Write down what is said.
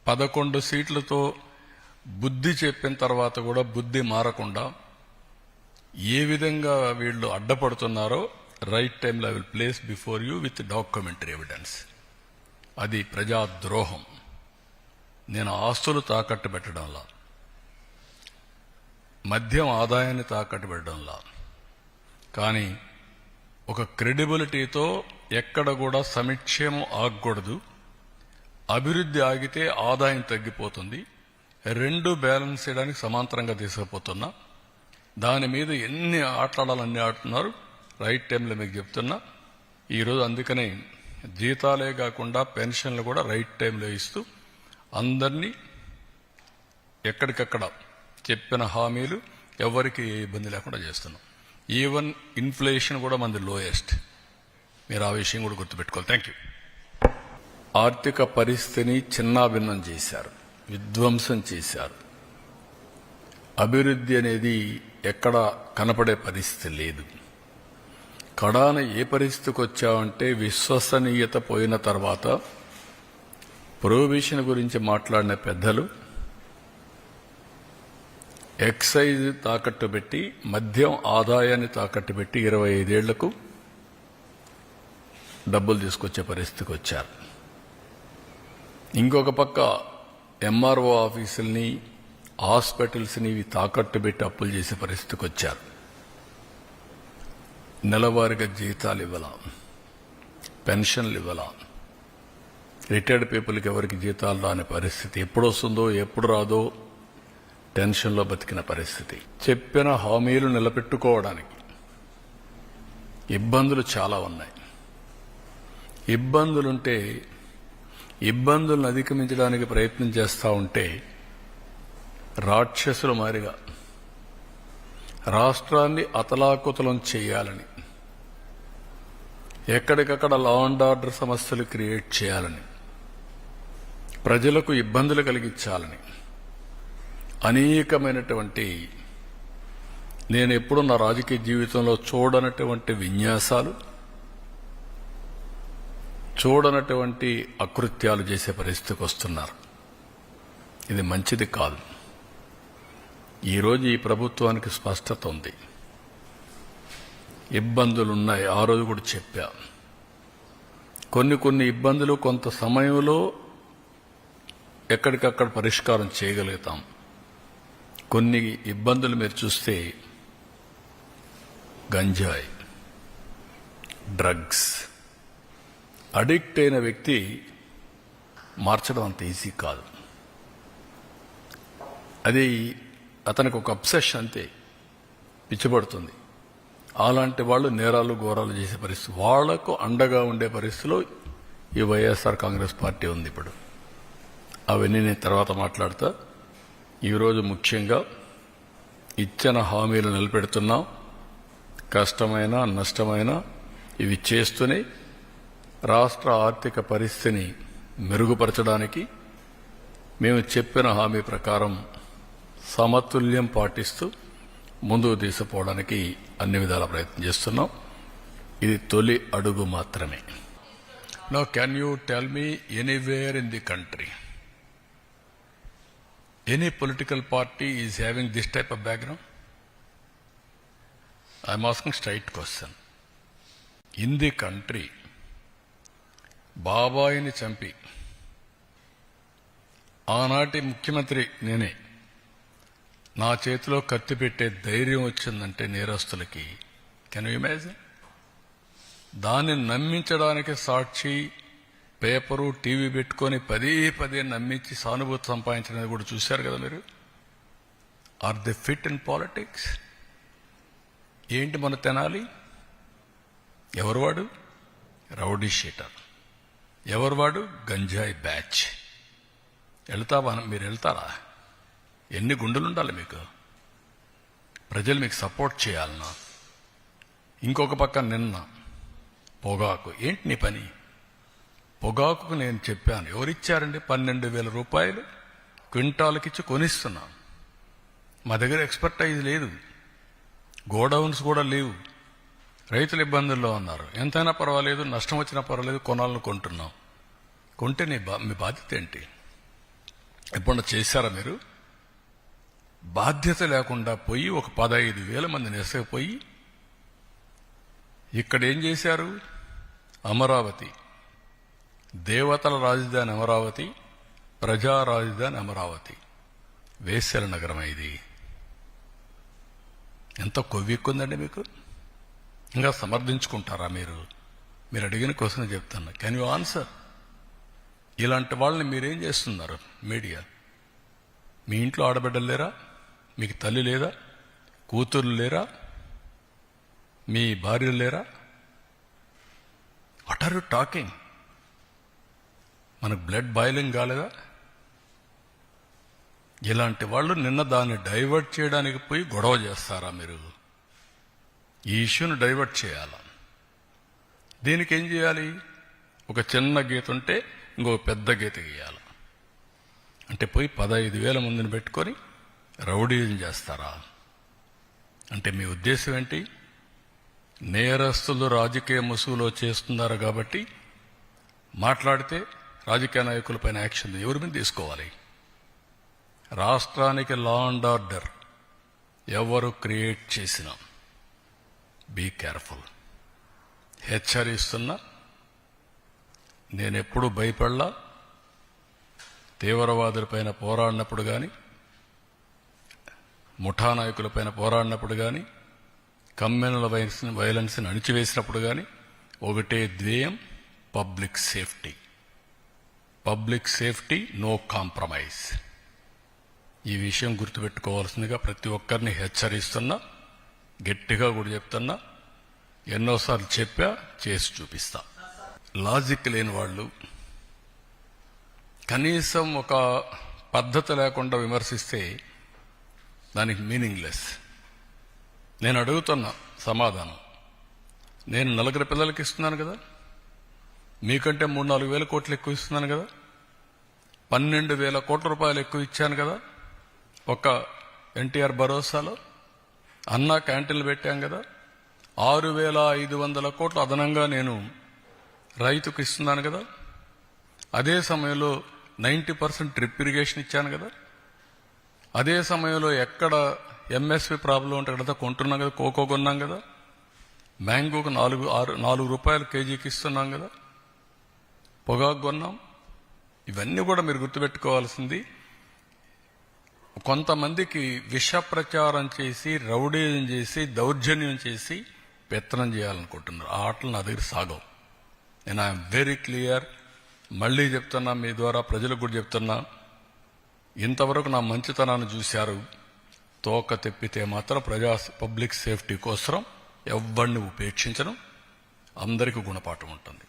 11 సీట్లతో బుద్ధి చెప్పిన తర్వాత కూడా బుద్ధి మారకుండా ఏ విధంగా వీళ్ళు అడ్డపడుతున్నారో రైట్ టైంలో I will place before you with documentary evidence. అది ప్రజాద్రోహం. నేను ఆస్తులు తాకట్టు పెట్టడంలా, మద్యం ఆదాయాన్ని తాకట్టు పెట్టడంలా, కానీ ఒక క్రెడిబిలిటీతో ఎక్కడ కూడా సమిక్షేమం ఆగకూడదు. అభివృద్ధి ఆగితే ఆదాయం తగ్గిపోతుంది. రెండు బ్యాలెన్స్ చేయడానికి సమాంతరంగా తీసుకుపోతున్నా. దాని మీద ఎన్ని ఆటలాడాలన్నీ ఆడుతున్నారు. రైట్ టైంలో మీకు చెప్తున్నా. ఈరోజు అందుకనే జీతాలే కాకుండా పెన్షన్లు కూడా రైట్ టైంలో ఇస్తూ అందరినీ ఎక్కడికక్కడ చెప్పిన హామీలు ఎవరికి ఏ ఇబ్బంది లేకుండా చేస్తున్నాం. ఈవెన్ ఇన్ఫ్లేషన్ కూడా మనది లోయెస్ట్. మీరు ఆ విషయం కూడా గుర్తుపెట్టుకోవాలి. Thank you. ఆర్థిక పరిస్థితిని చిన్నాభిన్నం చేశారు, విధ్వంసం చేశారు. అభివృద్ధి అనేది ఎక్కడ కనపడే పరిస్థితి లేదు. కడాన ఏ పరిస్థితికి వచ్చామంటే విశ్వసనీయత పోయిన తర్వాత ప్రొహిబిషన్ గురించి మాట్లాడిన పెద్దలు ఎక్సైజ్ తాకట్టు పెట్టి మద్యం ఆదాయాన్ని తాకట్టు పెట్టి 25 ఏళ్లకు డబ్బులు తీసుకొచ్చే పరిస్థితికి వచ్చారు. ఇంకొక పక్క ఎంఆర్ఓ ఆఫీసుల్ని, హాస్పిటల్స్ని తాకట్టు పెట్టి అప్పులు చేసే పరిస్థితికి వచ్చారు. నెలవారీగా జీతాలు ఇవ్వాల, పెన్షన్లు ఇవ్వాల, రిటైర్డ్ పీపుల్కి ఎవరికి జీతాలు రాని పరిస్థితి, ఎప్పుడు వస్తుందో ఎప్పుడు రాదో టెన్షన్లో బతికిన పరిస్థితి. చెప్పిన హామీలు నిలబెట్టుకోవడానికి ఇబ్బందులు చాలా ఉన్నాయి. ఇబ్బందులుంటే ఇబ్బందులను అధిగమించడానికి ప్రయత్నం చేస్తూ ఉంటే రాక్షసుల మారిగా రాష్ట్రాన్ని అతలాకుతలం చేయాలని, ఎక్కడికక్కడ లా అండ్ ఆర్డర్ సమస్యలు క్రియేట్ చేయాలని, ప్రజలకు ఇబ్బందులు కలిగించాలని అనేకమైనటువంటి, నేను ఎప్పుడూ నా రాజకీయ జీవితంలో చూడనటువంటి విన్యాసాలు, చూడనటువంటి అకృత్యాలు చేసే పరిస్థితికి వస్తున్నారు. ఇది మంచిది కాదు. ఈరోజు ఈ ప్రభుత్వానికి స్పష్టత ఉంది. ఇబ్బందులున్నాయి. ఆ రోజు కూడా చెప్పా. కొన్ని ఇబ్బందులు కొంత సమయంలో ఎక్కడికక్కడ పరిష్కారం చేయగలుగుతాం. కొన్ని ఇబ్బందులు మీరు చూస్తే గంజాయి, డ్రగ్స్, అడిక్ట్ అయిన వ్యక్తి మార్చడం అంత ఈజీ కాదు. అది అతనికి ఒక అబ్సెషన్, అంతే, పిచ్చిపడుతుంది. అలాంటి వాళ్ళు నేరాలు ఘోరాలు చేసే పరిస్థితి, వాళ్లకు అండగా ఉండే పరిస్థితిలో ఈ వైఎస్ఆర్ కాంగ్రెస్ పార్టీ ఉంది. ఇప్పుడు అవన్నీ నేను తర్వాత మాట్లాడతా. ఈరోజు ముఖ్యంగా ఇచ్చిన హామీలు నిలబెడుతున్నాం. కష్టమైన నష్టమైన ఇవి చేస్తూనే రాష్ట్ర ఆర్థిక పరిస్థితిని మెరుగుపరచడానికి మేము చెప్పిన హామీ ప్రకారం సమతుల్యం పాటిస్తూ ముందుకు తీసుకుపోవడానికి అన్ని విధాల ప్రయత్నం చేస్తున్నాం. ఇది తొలి అడుగు మాత్రమే. Now can you tell me anywhere in the country any political party is having this type of background? I am asking straight question. In the country, బాబాయిని చంపి ఆనాటి ముఖ్యమంత్రి నేనే, నా చేతిలో కత్తి పెట్టే ధైర్యం వచ్చిందంటే నేరస్తులకి, కెన్ యూ ఇమాజిన్? దాన్ని నమ్మించడానికి సాక్షి, పేపరు, టీవీ పెట్టుకొని పదే నమ్మించి సానుభూతి సంపాదించడానికి కూడా చూశారు కదా మీరు. Are they fit in politics? ఏంటి మన తెనాలి? ఎవరు వాడు? Rowdy sheeter. ఎవరు వాడు? గంజాయి బ్యాచ్. వెళ్తావా? మీరు వెళ్తారా? ఎన్ని గుండెలుండాలి మీకు? ప్రజలు మీకు సపోర్ట్ చేయాలన్నా. ఇంకొక పక్క నిన్న పొగాకు. ఏంటి నీ పని? పొగాకుకు నేను చెప్పాను, ఎవరిచ్చారండి? 12,000 రూపాయలు క్వింటాలకిచ్చి కొనిస్తున్నాం. మా దగ్గర ఎక్స్పర్టైజ్ లేదు, గోడౌన్స్ కూడా లేవు. రైతులు ఇబ్బందుల్లో ఉన్నారు. ఎంతైనా పర్వాలేదు, నష్టం వచ్చినా పర్వాలేదు, కొనాలని కొంటున్నాం. కొంటే మీ బాధ్యత ఏంటి? ఎప్పుడన్నా చేశారా మీరు? బాధ్యత లేకుండా పోయి ఒక 15,000 మందిని వేసకపోయి ఇక్కడ ఏం చేశారు? అమరావతి, దేవతల రాజధాని అమరావతి, ప్రజా రాజధాని అమరావతి, వేశ్యల నగరం. ఇది ఎంత కొవ్వెక్కుందండి మీకు? ఇంకా సమర్థించుకుంటారా మీరు? మీరు అడిగిన క్వశ్చన్ చెప్తాను. Can you answer? ఇలాంటి వాళ్ళని మీరేం చేస్తున్నారు? మీడియా, మీ ఇంట్లో ఆడబిడ్డలు లేరా? మీకు తల్లి లేదా? కూతుర్లు లేరా? మీ భార్యలు లేరా? What are you talking? మనకు బ్లడ్ బాయిలింగ్ కాలేదా? ఇలాంటి వాళ్ళు నిన్న దాన్ని డైవర్ట్ చేయడానికి పోయి గొడవ చేస్తారా మీరు? ఈ ఇష్యూని డైవర్ట్ చేయాలా? దీనికి ఏం చేయాలి? ఒక చిన్న గీత ఉంటే ఇంకొక పెద్ద గీత గీయాలి. అంటే పోయి 15,000 మందిని పెట్టుకొని రౌడీజం చేస్తారా? అంటే మీ ఉద్దేశం ఏంటి? నేరస్తులు రాజకీయ ముసుగులో చేస్తున్నారు కాబట్టి మాట్లాడితే రాజకీయ నాయకులపైన యాక్షన్ ఎవరి మీద తీసుకోవాలి? రాష్ట్రానికి లా అండ్ ఆర్డర్ ఎవరు క్రియేట్ చేసినా బీ కేర్ఫుల్. హెచ్చరిస్తున్నా, నేనెప్పుడు భయపడలా. తీవ్రవాదులపైన పోరాడినప్పుడు కానీ, ముఠా నాయకులపైన పోరాడినప్పుడు కానీ, కమ్యూనల్ వైలెన్స్ని అణిచివేసినప్పుడు కానీ ఒకటే ధ్యేయం, public safety. Public safety, no compromise. ఈ విషయం గుర్తుపెట్టుకోవాల్సిందిగా ప్రతి ఒక్కరిని హెచ్చరిస్తున్నా, గట్టిగా కూడా చెప్తున్నా. ఎన్నోసార్లు చెప్పా, చేసి చూపిస్తా. లాజిక్ లేని వాళ్ళు, కనీసం ఒక పద్ధతి లేకుండా విమర్శిస్తే దానికి మీనింగ్లెస్. నేను అడుగుతున్నా సమాధానం. నేను 4 పిల్లలకి ఇస్తున్నాను కదా, మీకంటే 3-4 వేల కోట్లు ఎక్కువ ఇస్తున్నాను కదా, 12,000 కోట్ల రూపాయలు ఎక్కువ ఇచ్చాను కదా. ఒక ఎన్టీఆర్ భరోసాలో అన్నా క్యాంటీన్లు పెట్టాం కదా. 6,500 కోట్లు అదనంగా నేను రైతుకు ఇస్తున్నాను కదా. అదే సమయంలో 90% డ్రిప్ ఇరిగేషన్ ఇచ్చాను కదా. అదే సమయంలో ఎక్కడ ఎంఎస్పి ప్రాబ్లం ఉంటే అక్కడ కొంటున్నాం కదా. కోకో కొన్నాం కదా. మ్యాంగోకు 4 రూపాయలు కేజీకి ఇస్తున్నాం కదా. పొగాకు కొన్నాం. ఇవన్నీ కూడా మీరు గుర్తుపెట్టుకోవాల్సింది. కొంతమందికి విష ప్రచారం చేసి, రౌడీజం చేసి, దౌర్జన్యం చేసి పెత్తనం చేయాలనుకుంటున్నారు. ఆ ఆటలు నా దగ్గర సాగవు. నేను ఐఎమ్ వెరీ క్లియర్. మళ్ళీ చెప్తున్నా, మీ ద్వారా ప్రజలకు కూడా చెప్తున్నా, ఇంతవరకు నా మంచితనాన్ని చూశారు. తోక తెప్పితే మాత్రం పబ్లిక్ సేఫ్టీ కోసం ఎవరిని ఉపేక్షించడం, అందరికీ గుణపాఠం ఉంటుంది.